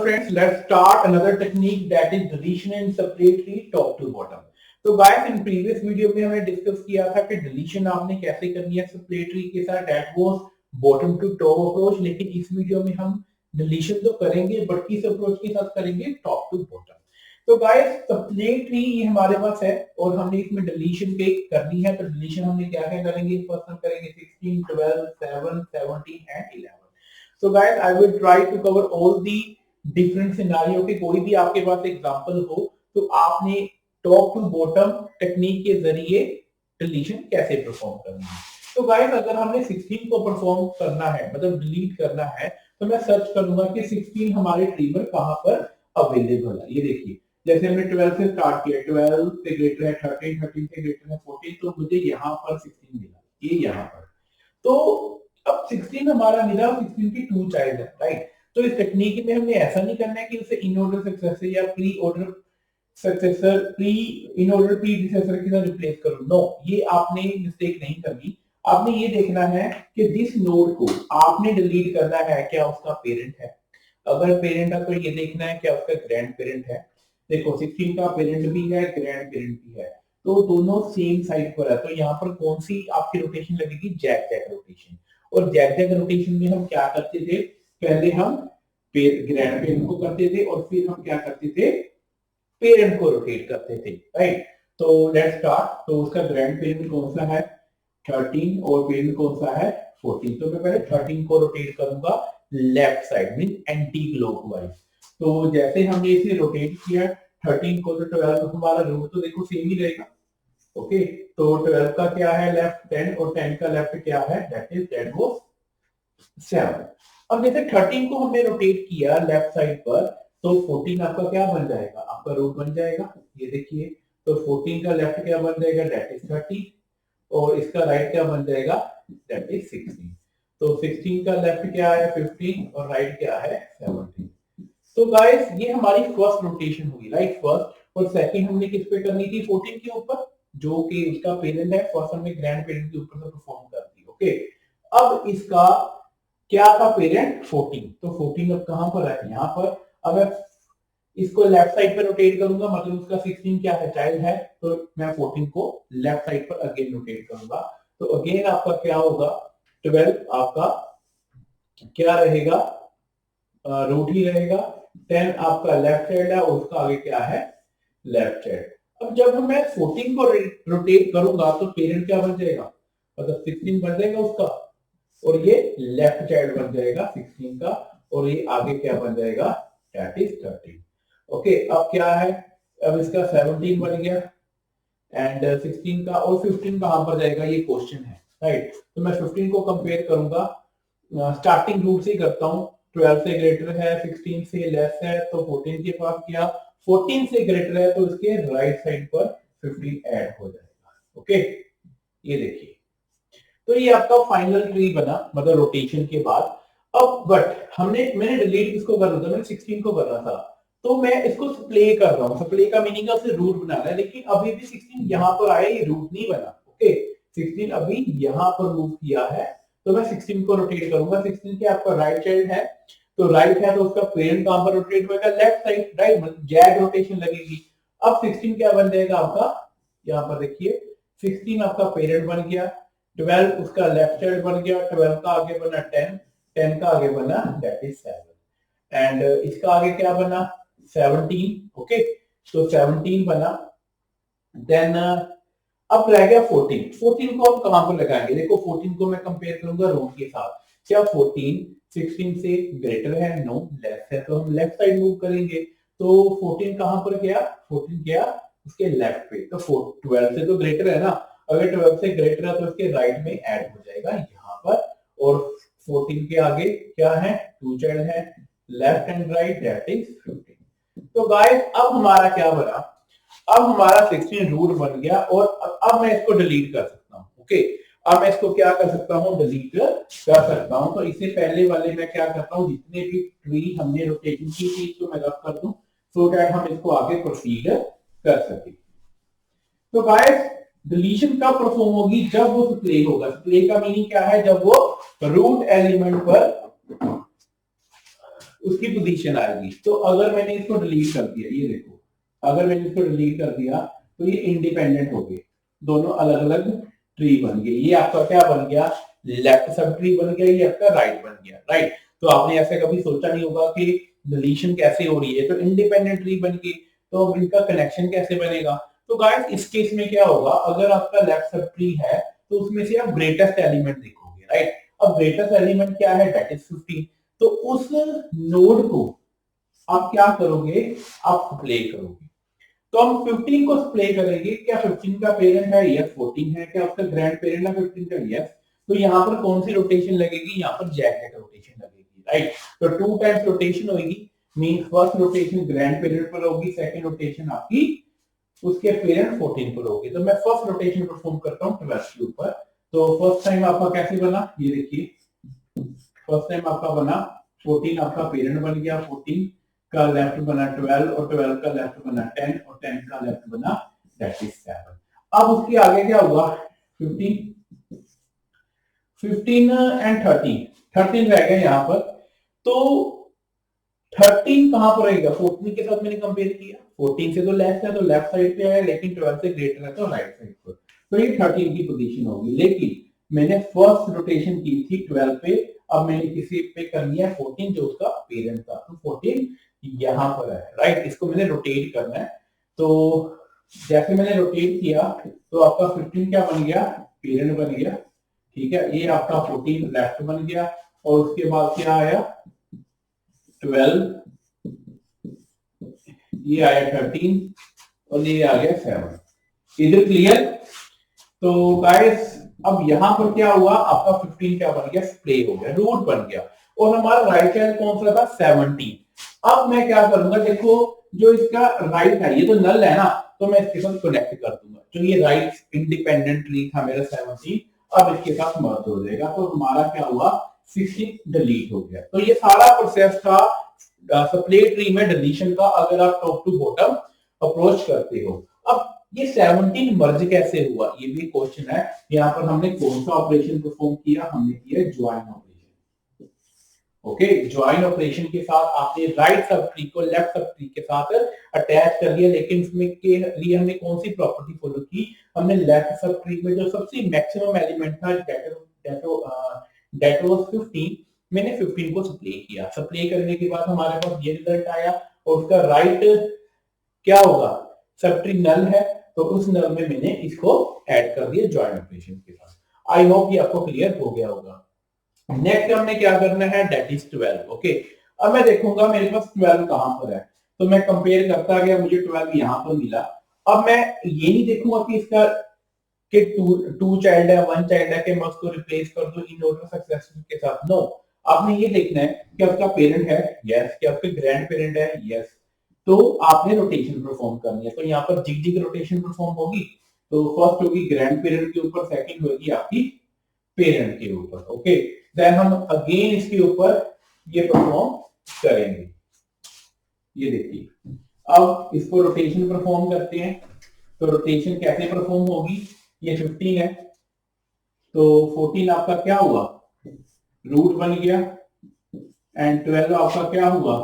friends, let's start another technique that is deletion in separate tree top to bottom. तो guys in previous video में हमने discuss किया था कि deletion आपने कैसे करनी है separate tree के साथ, that was bottom to top approach। लेकिन इस वीडियो में हम deletion तो करेंगे बट किस अप्रोच के साथ करेंगे, top to bottom। तो guys separate tree ये हमारे पास है और हमने इसमें deletion के करनी है, तो deletion हमने क्या क्या करेंगे, फर्स्ट हम करेंगे 16, 12, 7, 17 and 11। So guys, I will try to cover all the different scenario के कोई भी आपके पास एग्जांपल हो तो आपने टॉप टू बॉटम टेक्निक के जरिए डिलीशन कैसे परफॉर्म करना है। तो गाइस अगर हमने 16 को परफॉर्म करना है, मतलब डिलीट करना है, तो मैं सर्च करूंगा कि 16 हमारे ट्री में कहां पर अवेलेबल है। ये देखिए, जैसे हमने 12 से स्टार्ट किया, 12 से ग्रेटर है 13, 13 से ग्रेटर है 14, तो मुझे यहाँ पर 16 मिला, ये यहाँ पर। तो अब 16 हमारा मिला, 16 की 2 चाइल्ड है, राइट। तो इस टेक्निक में हमने ऐसा नहीं करना है कि उसे इन ऑर्डर सक्सेसर या pre order successor, pre in order predecessor के साथ रिप्लेस करो। नो, ये आपने मिस्टेक नहीं करनी। आपने ये देखना है कि जिस नोड को आपने डिलीट करना है क्या उसका पेरेंट है। अगर पेरेंट है तो ये देखना है क्या उसका ग्रैंड पेरेंट है। देखो 16 का पेरेंट भी है, ग्रैंड पेरेंट भी है, तो दोनों सेम साइड पर है। तो यहाँ पर कौन सी आपकी रोटेशन लगेगी, जैक जैक रोटेशन। और जैक जैक रोटेशन में हम क्या करते थे, पहले हम ग्रैंड पेरेंट को करते थे और फिर हम क्या करते थे, पेरेंट को रोटेट करते थे, राइट। तो लेट्स स्टार्ट। तो उसका ग्रैंड पेरेंट कौन सा है, 13, और पेरेंट कौन सा है, 14। तो मैं पहले 13 को रोटेट करूंगा लेफ्ट साइड में एंटी क्लॉकवाइज। तो जैसे हमने इसे रोटेट किया 13 को, तो 12 हमारा रूट तो देखो सेम ही रहेगा, ओके। तो 12 का क्या है लेफ्ट 10, और 10 का लेफ्ट क्या है, दैट इज 10 वो 7। अब जैसे 13 को हमने रोटेट किया लेफ्ट साइड पर, तो 14 आपका क्या बन जाएगा, आपका रूट बन जाएगा। ये देखिए, तो 14 का लेफ्ट क्या बन जाएगा, दैट इज 30, और इसका राइट क्या बन जाएगा, दैट इज 16। तो 16 का लेफ्ट क्या है 15 और राइट क्या है 17। तो गाइस ये हमारी फर्स्ट रोटेशन हुई, राइट, फर्स्ट। और सेकंड हमने किस पे करनी थी, 14 के ऊपर, जो कि उसका पेरेंट है। फर्स्ट हमने ग्रैंड पेरेंट के ऊपर से परफॉर्म कर दी, ओके। अब इसका क्या था पेरेंट 14, तो 14 अब कहां पर है, यहाँ पर। अब मैं इसको लेफ्ट साइड पर रोटेट करूंगा, मतलब उसका 16 क्या है, चाइल्ड है, तो मैं 14 को लेफ्ट साइड पर अगेन रोटेट करूंगा। तो अगेन आपका क्या होगा, 12 आपका क्या रहेगा, रूट ही रहेगा। 10 आपका लेफ्ट साइड है, उसका आगे क्या है, लेफ्ट साइड। अब जब मैं 14 को रोटेट करूंगा तो पेरेंट क्या बन जाएगा, मतलब 16 बन जाएगा उसका, और ये लेफ्ट चाइल्ड बन जाएगा 16 का, और ये आगे क्या बन जाएगा, दैट इज 13, ओके। अब क्या है, अब इसका 17 बन गया एंड 16 का, और 15 कहां पर जाएगा, ये क्वेश्चन है, राइट। तो मैं 15 को कंपेयर करूंगा, स्टार्टिंग रूट से करता हूं। 12 से ग्रेटर है, 16 से लेस है, तो 14 के पास क्या, 14 से ग्रेटर है, तो इसके राइट साइड पर 15 ऐड हो जाएगा, ओके। ये देखिए, तो ये आपका फाइनल ट्री बना, मतलब रोटेशन के बाद। अब बट मैंने डिलीट किसको करना था, मैंने 16 को करना था, तो मैं इसको स्प्ले कर रहा हूँ। स्प्ले का मीनिंग है रूट बनाना है, लेकिन अभी भी 16 यहाँ पर आया, ये रूट नहीं बना, ओके। 16 अभी यहाँ पर मूव किया है, तो मैं 16 को रोटेट करूंगा। 16 के आपका राइट चाइल्ड है, तो राइट है, तो उसका पेरेंट कहां पर रोटेट होगा, left side, right, zag rotation लगेगी। अब 16 क्या बन जाएगा आपका, यहाँ पर देखिए 16 आपका पेरेंट बन गया, 12 उसका लेफ्ट चाइल्ड बन गया, 12 का आगे बना 10, 10 का आगे बना दैट इज 7, एंड इसका आगे क्या बना 17, ओके। तो 17 बना, देन अब रह गया 14। 14 को हम कहां पर लगाएंगे, देखो 14 को मैं कंपेयर करूंगा रूट के साथ। क्या 14 16 से ग्रेटर है, नो, लेस है, तो हम लेफ्ट साइड मूव करेंगे। तो 14 कहां पर गया, 14 गया उसके लेफ्ट पे, तो 12 से तो ग्रेटर है ना, अगर 12 से ग्रेटर है तो इसके राइट में ऐड हो जाएगा यहाँ पर। और 14 के आगे क्या है, 2 चाइल्ड है, left and right, that is 15। तो गाइस अब हमारा क्या बना, अब हमारा 16 रूट बन गया, और अब मैं इसको डिलीट कर सकता हूँ, ओके। अब मैं इसको क्या कर सकता हूँ, डिलीट कर सकता हूँ। तो इससे पहले वाले मैं क्या करता हूँ, जितने भी ट्री हमने रोटेशन की थी इसको मैं रब कर दूं, सो दैट हम इसको आगे प्रोसीड कर सके। तो गाइस डिलीशन कब परफॉर्म होगी, जब वो स्प्ले होगा। स्प्ले का मीनिंग क्या है, जब वो रूट एलिमेंट पर उसकी पोजीशन आएगी। तो अगर मैंने इसको डिलीट कर दिया, ये देखो, अगर मैंने इसको डिलीट कर दिया तो ये इंडिपेंडेंट हो गए, दोनों अलग अलग ट्री बन गए। ये आपका क्या बन गया, लेफ्ट सब ट्री बन गया, ये आपका राइट बन गया, राइट। तो आपने ऐसे कभी सोचा नहीं होगा कि डिलीशन कैसे हो रही है, तो इंडिपेंडेंट ट्री बन गई, तो अब इनका कनेक्शन कैसे बनेगा। तो गाइस इस केस में क्या होगा, अगर आपका लेफ्ट सब ट्री है तो उसमें से आप ग्रेटेस्ट एलिमेंट देखोगे, राइट। अब ग्रेटेस्ट एलिमेंट क्या है, दैट इज 15। तो उस नोड को आप क्या करोगे, आप प्ले करोगे। तो हम 15 को प्ले करेंगे, क्या 15 का पेरेंट है, यस 14 है, क्या उसका ग्रैंड पेरेंट है 15 का, यस। तो यहाँ पर कौन सी रोटेशन लगेगी, यहाँ पर जैक जैक रोटेशन लगेगी, राइट। तो 2 टाइम्स रोटेशन होगी, mean first rotation grand parent पर होगी, सेकंड रोटेशन आपकी उसके पेरेंट 14 पर होगी। तो मैं फर्स्ट रोटेशन परफॉर्म करता हूँ 12 के ऊपर। तो फर्स्ट टाइम आपका कैसे बना, ये देखिए, फर्स्ट टाइम आपका बना 14, आपका पेरेंट बन गया 14 का लेफ्ट बना 12 और 12 का लेफ्ट बना 10 और 10 का लेफ्ट बना दैट इज 7। अब उसके आगे क्या हुआ, 15 एंड 13 रह गया यहाँ पर। तो 13 कहां पर रहेगा, 14 के साथ मैंने कंपेयर किया, 14 से तो लेफ्ट है तो लेफ्ट साइड पे है, लेकिन 12 से ग्रेटर है तो राइट साइड पर। तो ये 13 की पोजीशन होगी, लेकिन मैंने फर्स्ट रोटेशन की थी 12 पे, अब मैंने किसी पे करनी है 14 जो उसका पेरेंट था, तो 14 यहाँ पर है, राइट। इसको मैंने रोटेट करना है। तो जैसे मैंने रोटेट किया तो आपका 15 क्या बन गया, पेरेंट बन गया, ठीक है। ये आपका 14 लेफ्ट बन गया और उसके बाद क्या आया 12, ये आया 13 और ये आ गया 7। इधर क्लियर। तो गाइस अब यहां पर क्या हुआ, आपका 15 क्या बन गया, प्ले हो गया, रूट बन गया, और हमारा राइट चाइल्ड कौन सा था 17। अब मैं क्या करूंगा, देखो जो इसका राइट है ये तो नल है ना, तो मैं इसके साथ कनेक्ट कर दूंगा। जो ये राइट इंडिपेंडेंट ट्री था मेरा 17, अब इसके साथ मर्ज हो जाएगा, तो हमारा क्या हुआ 16 डिलीट हो गया। तो ये सारा प्रोसेस था स्प्लिट ट्री में डिलीशन का, अगर आप टॉप टू बॉटम अप्रोच करते हो। अब ये 17 मर्ज कैसे हुआ, ये भी क्वेश्चन है। यहाँ पर हमने कौन सा ऑपरेशन परफॉर्म किया, हमने किया join operation. Okay, join operation के साथ आपने राइट सब ट्री को लेफ्ट सब ट्री के साथ अटैच कर लिया, लेकिन इसमें के लिए हमने कौन सी प्रॉपर्टी फॉलो की, हमने लेफ्ट सब ट्री में जो सबसे मैक्सिमम एलिमेंट था दैट वाज 15, मैंने 15 को सप्लाई किया। सप्लाई करने के बाद हमारे पास ये रिजल्ट आया, और उसका राइट क्या होगा, सब ट्री नल है, तो उस नल में मैंने इसको ऐड कर दिया ज्वाइन ऑपरेशन के साथ। आई होप ये आपको क्लियर हो गया होगा। नेक्स्ट हमने क्या करना है, दैट इज 12। ओके, अब मैं देखूंगा मेरे पास 12 कहां पर है, तो मैं कंपेयर करता गया, मुझे 12 यहां पर मिला। अब मैं ये नहीं देखूंगा कि इसका कि टू चाइल्ड है, वन चाइल्ड है, कि मैं उसको रिप्लेस कर दूं इन ऑर्डर सक्सेसिव के साथ। नो, आपने ये देखना है कि उसका पेरेंट है, यस, क्या उसके ग्रैंड पेरेंट है, यस। तो आपने रोटेशन परफॉर्म करनी है, तो यहाँ पर जिग जिग रोटेशन परफॉर्म होगी। तो फर्स्ट होगी ग्रैंड पेरेंट के ऊपर, सेकंड होगी आपकी पेरेंट के ऊपर। ओके, देन हम अगेन इसके ऊपर ये परफॉर्म करेंगे। ये देखिए, अब इसको रोटेशन परफॉर्म करते हैं। तो रोटेशन कैसे परफॉर्म होगी, ये 15 है, तो 14 आपका क्या हुआ, रूट बन गया, एंड 12 आपका क्या हुआ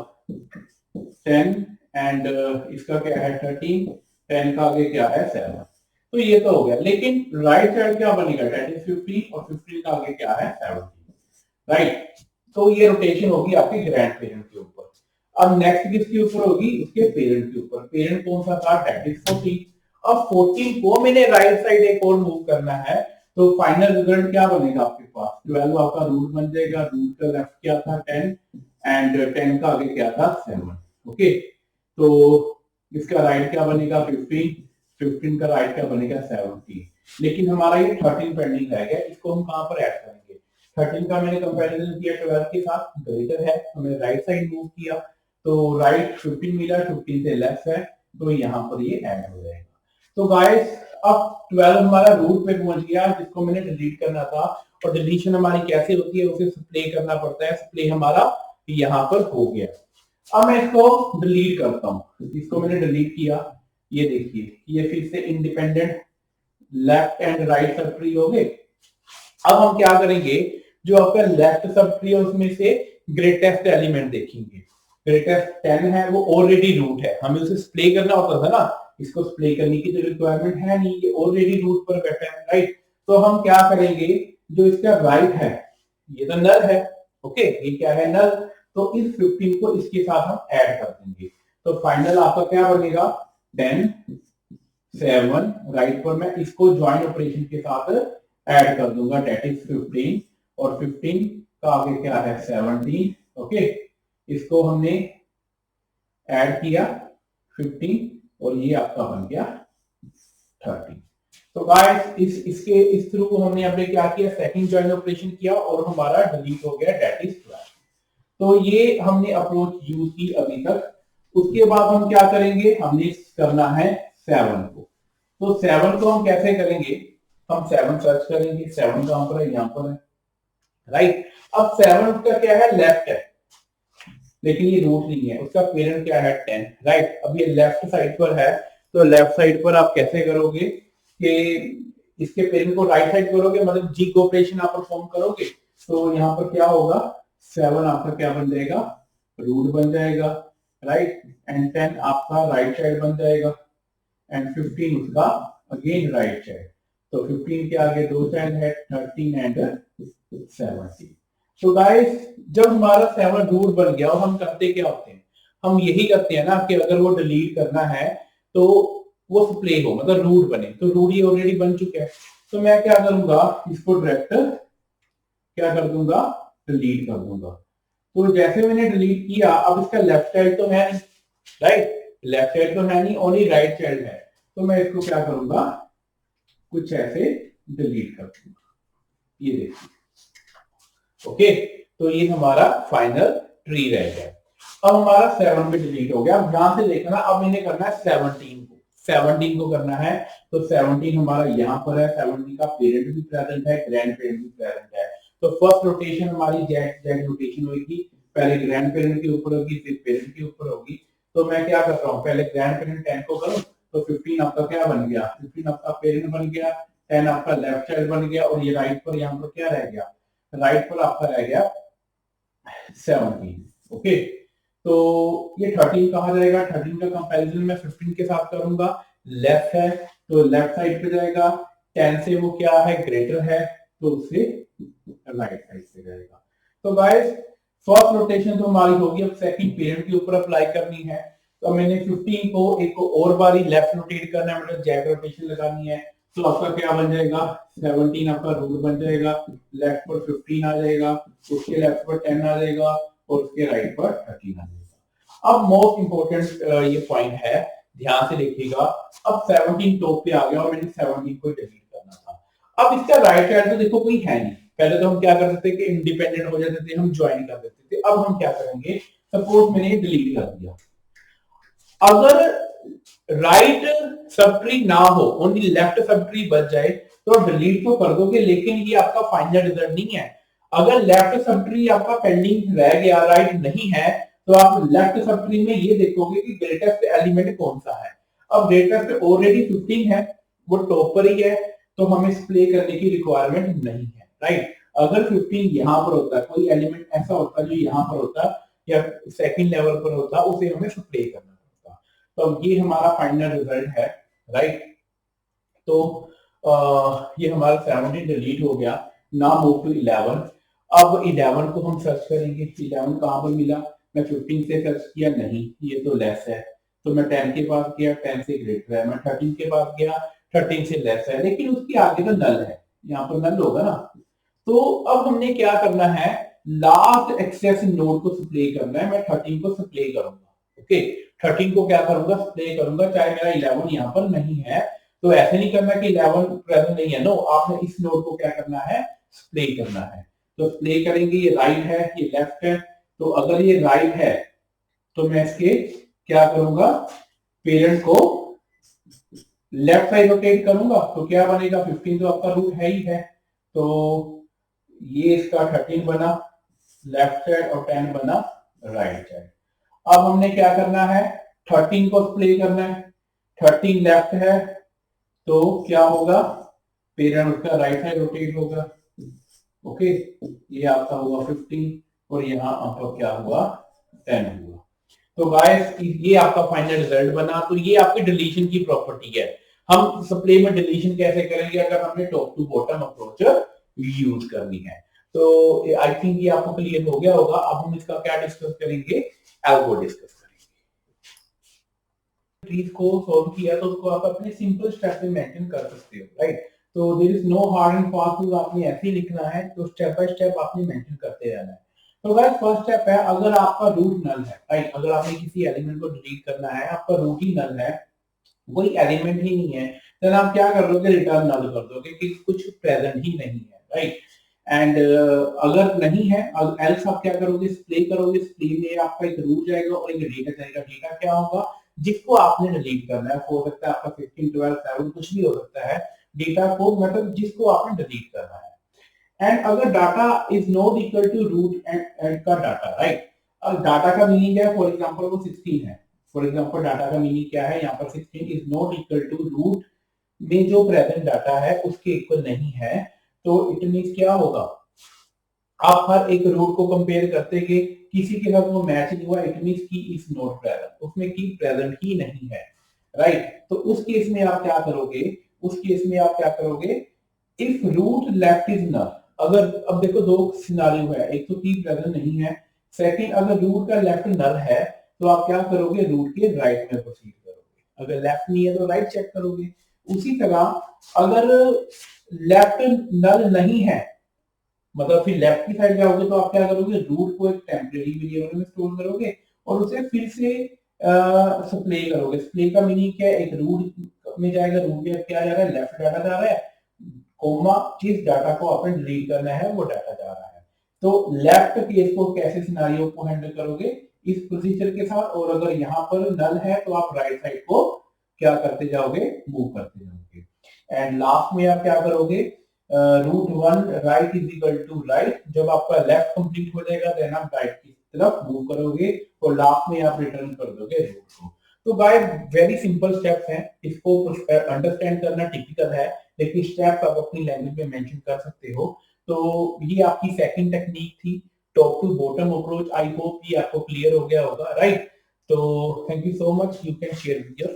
10, एंड इसका क्या है 13, 10 का आगे क्या है 7। तो ये तो हो गया, लेकिन राइट साइड क्या बनेगा, दैट इज 15, और 15 का आगे क्या है 17, राइट। तो ये रोटेशन होगी आपके ग्रैंड पेरेंट के ऊपर। अब नेक्स्ट किसके ऊपर होगी, उसके पेरेंट के ऊपर। पेरेंट कौन सा था, दैट इज 14। अब 14 को मैंने राइट साइड एक और मूव करना है, तो फाइनल रिजल्ट क्या बनेगा आपके पास, 12 आपका रूट बन जाएगा, रूट का लेफ्ट क्या था 10, एंड 10 का आगे क्या था 7। ओके, तो इसका राइट क्या बनेगा 15, 15 का राइट क्या बनेगा 17। लेकिन हमारा ये 13 पेंडिंग रह गया, इसको हम कहां पर ऐड करेंगे। 13 का मैंने कंपैरिजन किया 12 के साथ, ग्रेटर है, हमने राइट साइड मूव किया, तो राइट 15 मिला, 15 से लेफ्ट है, तो यहाँ पर ये ऐड हो जाएगा। तो गाइस अब 12 हमारा रूट पे पहुंच गया, जिसको मैंने डिलीट करना था। और डिलीशन हमारी कैसे होती है, उसे स्प्ले करना पड़ता है। स्प्ले हमारा यहाँ पर हो गया। अब मैं इसको डिलीट करता हूँ, इसको मैंने डिलीट किया, ये देखिए ये फिर से independent left and right sub tree हो गए। अब हम क्या करेंगे, जो आपका लेफ्ट सब ट्री है उसमें से ग्रेटेस्ट एलिमेंट देखेंगे। ग्रेटेस्ट 10 है, वो ऑलरेडी रूट है, हमें उसे स्प्ले करना होता था ना, इसको स्प्ले करने की तो रिक्वायरमेंट है नहीं, ये ऑलरेडी रूट पर बैठा है, राइट। तो हम क्या करेंगे, जो इसका राइट है ये तो नल है, ओके, ये क्या है, नल। तो इस 15 को इसके साथ हम ऐड कर देंगे, तो फाइनल आपका क्या बनेगा, 10 7, राइट पर मैं इसको ज्वाइन ऑपरेशन के साथ ऐड कर दूंगा, डेट इज 15, और 15 का आगे क्या है 17, ओके। इसको हमने ऐड किया 15 और ये आपका बन गया 30। तो गाइस इस थ्रू हमने अपने क्या किया, सेकंड ज्वाइन ऑपरेशन किया और हमारा डिलीट हो गया, डेट इज 12। तो ये हमने अप्रोच यूज की अभी तक। उसके बाद हम क्या करेंगे, हमने करना है 7 को। तो 7 को हम कैसे करेंगे, हम 7 सर्च करेंगे, 7 कहां पर है, यहां पर है, राइट। अब 7 का क्या है, लेफ्ट है, लेकिन ये रूट नहीं है, उसका पेरेंट क्या है 10, राइट। अब ये लेफ्ट साइड पर है, तो लेफ्ट साइड पर आप कैसे करोगे कि इसके पेरेंट को राइट साइड करोगे, मतलब जिग ऑपरेशन आप परफॉर्म करोगे, तो यहाँ पर क्या होगा, 7 आपका क्या बन जाएगा, रूट बन जाएगा, राइट, एंड 10 आपका राइट साइड बन जाएगा, एंड 15 उसका अगेन राइट साइड। तो 15 के आगे दो साइड है, 13 एंड 17। तो गाइस जब हमारा 7 रूट बन गया, और हम करते क्या होते हैं, हम यही करते हैं ना कि अगर वो डिलीट करना है तो वो स्प्ले हो, मतलब रूट बने, तो रूट ये ऑलरेडी बन चुका है, तो मैं क्या करूंगा, इसको डायरेक्ट क्या कर दूंगा, डिलीट कर दूंगा। तो जैसे मैंने डिलीट किया, अब इसका लेफ्ट साइड तो है नहीं, राइट, लेफ्ट साइड तो है नहीं, ओनली राइट साइड है, तो मैं इसको क्या करूंगा, कुछ ऐसे डिलीट कर दूंगा, ये देखिए, ओके। तो ये हमारा फाइनल ट्री रह गया। अब हमारा 7 भी डिलीट हो गया। अब ध्यान से देखना, अब इन्हें करना है 17 को करना है, तो 17 हमारा यहाँ पर है, 17 का पेरेंट भी प्रेजेंट है, ग्रैंड पेरेंट भी प्रेजेंट है। तो फर्स्ट रोटेशन हमारी जेड रोटेशन होगी, पहले ग्रैंड पेरेंट के ऊपर होगी, फिर पेरेंट के ऊपर होगी। तो मैं क्या कर रहा हूँ, पहले ग्रैंड पेरेंट 10 को करूँ, तो 15 आपका क्या बन गया, 15 आपका पेरेंट बन गया, 10 आपका लेफ्ट साइड बन गया, और ये राइट पर यहाँ पर क्या रह गया, राइट पर आपका रह गया 17, ओके। तो ये 13 कहा जाएगा, 13 का कंपैरिजन मैं 15 के साथ करूंगा, लेफ्ट है तो लेफ्ट साइड पे जाएगा, 10 से वो क्या है, ग्रेटर है, तो उससे राइट साइड से जाएगा। तो गाइस फर्स्ट रोटेशन तो हमारी होगी, अब सेकंड पेरेंट के ऊपर अप्लाई करनी है। तो मैंने 15 को एक और बारी लेफ्ट रोटेट करना है, मतलब जैग रोटेशन लगानी है, तो आपका क्या बन जाएगा, 17 आपका रूट बन जाएगा, लेफ्ट पर 15 आ जाएगा, उसके लेफ्ट पर 10 आ जाएगा, और उसके राइट पर 13 आ जाएगा। अब मोस्ट इंपोर्टेंट ये पॉइंट है, ध्यान से देखिएगा, अब 17 टॉप पे आ गया और मैंने 17 को डिलीट करना था। अब इसका राइट साइड तो देखो कोई है नहीं, पहले तो हम क्या करते थे कि इंडिपेंडेंट हो जाते थे, हम ज्वाइन कर देते थे। अब हम क्या करेंगे, सपोज मैंने डिलीट कर दिया, अगर राइट सब ट्री ना हो, ओनली लेफ्ट सब ट्री बच जाए, तो डिलीट तो कर दोगे, लेकिन ये आपका फाइनल रिजल्ट नहीं है। अगर लेफ्ट सब ट्री आपका पेंडिंग रह गया, राइट नहीं है, तो आप लेफ्ट सब ट्री में ये देखोगे कि ग्रेटेस्ट एलिमेंट कौन सा है। अब ग्रेटेस्ट ऑलरेडी 15 है, वो टॉप पर ही है, तो हमें स्प्ले करने की रिक्वायरमेंट नहीं है, राइट। अगर 15 यहाँ पर होता, कोई एलिमेंट ऐसा होता जो यहाँ पर होता या सेकंड लेवल पर होता, उसे हमें स्प्ले करना पड़ता। तो ये हमारा फाइनल रिजल्ट है, राइट। तो ये हमारा 17 डिलीट हो गया। Now move to 11। अब 11 को हम सर्च करेंगे, 11 कहां पर मिला, मैं 15 से सर्च किया, नहीं ये तो लेस है, तो मैं 10 के पास गया, 10 से ग्रेटर है, मैं 13 के पास गया, 13 से लेस है, लेकिन उसके आगे तो नल है, यहाँ पर नल होगा ना। तो अब हमने क्या करना है, लास्ट एक्सेस नोड को स्प्ले करना है, मैं 13 को स्प्ले करूंगा, ओके। 13 को क्या करूंगा, स्प्ले करूंगा, चाहे मेरा 11 यहाँ पर नहीं है, तो ऐसे नहीं करना कि 11 प्रेजेंट नहीं है, नो, आपने इस नोड को क्या करना है, स्प्ले करना है। तो स्प्ले करेंगे, ये राइट है, ये लेफ्ट है, तो अगर ये राइट है तो मैं इसके क्या करूंगा, पेरेंट को लेफ्ट साइड रोटेट करूंगा, तो क्या बनेगा, 15 तो आपका रूट है ही है, तो ये इसका 13 बना लेफ्ट साइड और 10 बना राइट साइड। अब हमने क्या करना है, 13 को स्प्ले करना है, 13 लेफ्ट है, तो क्या होगा, पेरेंट उसका राइट साइड रोटेट होगा, ओके। ये आपका होगा 15 और यहाँ आपका क्या हुआ 10 हुआ। तो गाइस ये आपका फाइनल रिजल्ट बना। तो ये आपकी डिलीशन की प्रॉपर्टी है। हम सप्ले में डिलीशन कैसे करेंगे अगर हमने top to bottom approach use करनी है। तो आई थिंक ये आपको क्लियर हो गया होगा। अब हम इसका क्या डिस्कस करेंगे, एल्गो डिस्कस करेंगे। ट्रीज को सॉल्व किया तो उसको आप अपने सिंपल स्टेप में मेंशन कर सकते हो, राइट। तो there is no hard and fast rule, आपने ऐसे ही लिखना है। तो स्टेप बाय स्टेप आपने मेंशन करते रहना है। तो गाइस फर्स्ट स्टेप है, अगर आपका रूट नल है, राइट, अगर आपने किसी एलिमेंट को डिलीट करना है, आपका रूट ही नल है, कोई एलिमेंट ही नहीं है, देन आप क्या कर दोगे, रिटर्न नल कर दोगे कि कुछ प्रेजेंट ही नहीं है, राइट। एंड अगर नहीं है, एल्स आप क्या करोगे, स्प्ले करोगे। स्प्ले में आपका एक रूट जाएगा और एक डेटा जाएगा। डेटा क्या होगा, जिसको आपने डिलीट करना है। हो सकता है आपका 15 12 7 कुछ भी हो सकता है। डेटा को मतलब जिसको आपने डिलीट करना है। एंड अगर data is not equal to root and का डाटा, राइट। डाटा का मीनिंग है, फॉर एग्जांपल वो 16 है। फॉर एग्जांपल डाटा का मीनिंग क्या है, यहाँ पर 16 is not equal to root में जो प्रेजेंट डाटा है उसके इक्वल नहीं है। तो इट मीन्स क्या होगा, आप हर एक रूट को कंपेयर करते गए, किसी के साथ वो मैच नहीं हुआ, इट मीन्स की इज नॉट प्रेजेंट, उसमें की प्रेजेंट ही नहीं है, राइट। तो उस केस में आप क्या करोगे, उस केस में आप क्या करोगे, if root left is null. अगर अब देखो दो सिनारियो है, एक तो की प्रेजेंट नहीं है, सेकंड अगर रूट का लेफ्ट नल है तो आप क्या करोगे, रूट के राइट में प्रोसीड करोगे। अगर लेफ्ट नहीं है तो राइट चेक करोगे। उसी तरह अगर लेफ्ट नल नहीं है, मतलब फिर लेफ्ट की साइड जाओगे तो आप क्या करोगे, रूट को एक टेम्परेरी वेरिएबल में स्टोर करोगे और उसे फिर से स्प्ले करोगे। स्प्ले का मीनिंग क्या है, एक रूट में जाएगा, रूट में क्या जा रहा है, लेफ्ट डाटा जा रहा है, कोमा जिस डाटा को आपने डिलीट करना है वो डाटा जा रहा है। तो लेफ्ट केस को कैसे सिनारियो को हैंडल करोगे, इस प्रोसीजर के साथ। और अगर यहाँ पर नल है तो आप राइट साइड को क्या करते जाओगे, मूव करते जाओगे। एंड लास्ट में आप क्या करोगे, root one right is equal to right. जब आपका लेफ्ट कंप्लीट हो जाएगा देन आप राइट की तरफ मूव करोगे और लास्ट में आप रिटर्न कर दोगे रूट को। तो गाइस वेरी सिंपल स्टेप्स हैं, इसको अंडरस्टैंड करना टिपिकल है, लेकिन स्टेप्स आप अपनी लैंग्वेज में मेंशन कर सकते हो। तो ये आपकी सेकंड टेक्निक थी, top to bottom approach. I hope ये आपको क्लियर हो गया होगा, राइट। तो thank you so much, you can share with your